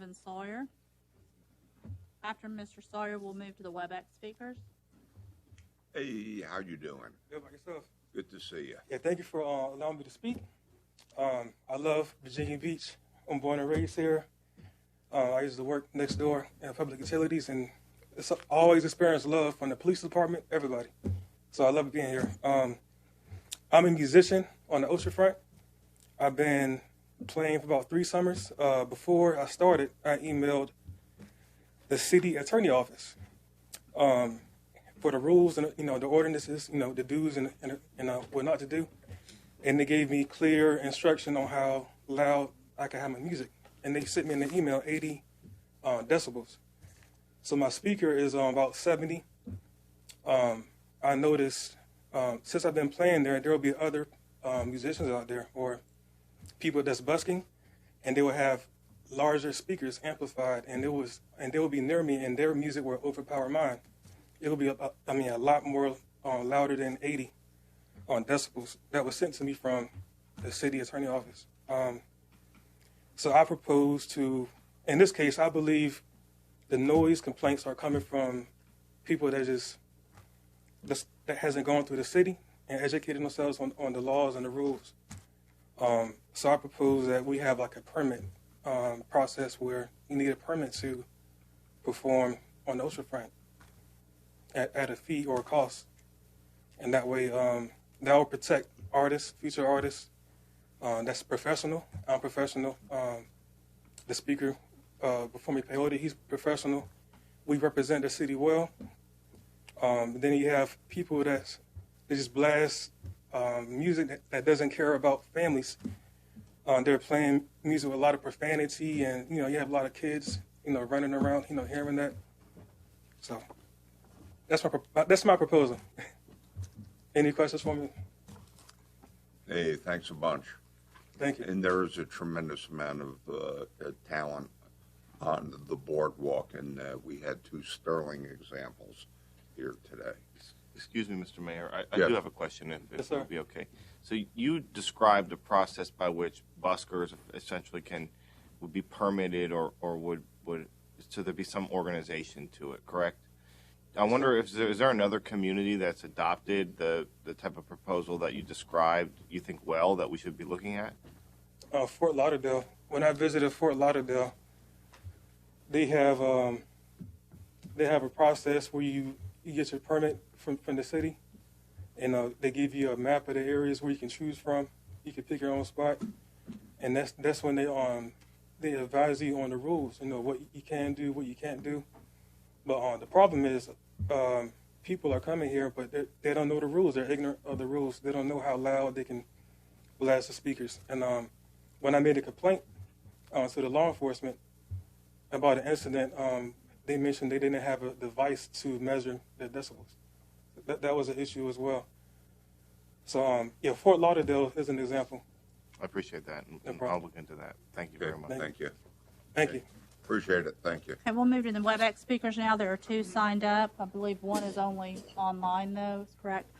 Donovan Sawyer. After Mr. Sawyer, we'll move to the WebEx speakers. Hey, how you doing? Good about yourself. Good to see you. Yeah, thank you for allowing me to speak. I love Virginia Beach. I'm born and raised here. I used to work next door in public utilities, and it's always experienced love from the police department, everybody. So I love being here. I'm a musician on the Oceanfront. I've been playing for about 3 summers. Before I started, I emailed the city attorney office for the rules and the ordinances, the do's and what not to do, and they gave me clear instruction on how loud I could have my music, and they sent me in the email 80 decibels. So my speaker is about 70. I noticed since I've been playing there will be other musicians out there or people that's busking, and they will have larger speakers amplified, and they will be near me, and their music will overpower mine. It will be a lot more louder than 80 decibels that was sent to me from the city attorney office. So I propose to, in this case, I believe the noise complaints are coming from people that hasn't gone through the city and educated themselves on the laws and the rules. So I propose that we have like a permit process where you need a permit to perform on the Oceanfront at a fee or a cost. And that way, that will protect artists, future artists, that's professional, unprofessional. The speaker before me, Peyote, he's professional. We represent the city well. Then you have people that just blast music that doesn't care about families. They're playing music with a lot of profanity, and you have a lot of kids, running around, hearing that. So that's my proposal. Any questions for me? Hey, thanks a bunch. Thank you. And there is a tremendous amount of talent on the boardwalk, and we had 2 sterling examples here today. Excuse me, Mr. Mayor. I Yes. do have a question, if Yes, it sir. would be okay. So you described a process by which buskers essentially would be permitted or would so there'd be some organization to it, correct? I wonder if is there another community that's adopted the type of proposal that you described, you think that we should be looking at? Fort Lauderdale. When I visited Fort Lauderdale, they have a process where you get your permit from the city, and they give you a map of the areas where you can choose from. You can pick your own spot, and that's when they advise you on the rules. What you can do, what you can't do. But the problem is, people are coming here, but they don't know the rules. They're ignorant of the rules. They don't know how loud they can blast the speakers. And when I made a complaint to the law enforcement about an incident, they mentioned they didn't have a device to measure the decibels. That was an issue as well. So, Fort Lauderdale is an example. I appreciate that, and problem. I'll look into that. Thank you very much. Thank you. Thank you. Appreciate it. Thank you. And we'll move to the WebEx speakers now. There are 2 signed up. I believe one is only online, though. Is correct.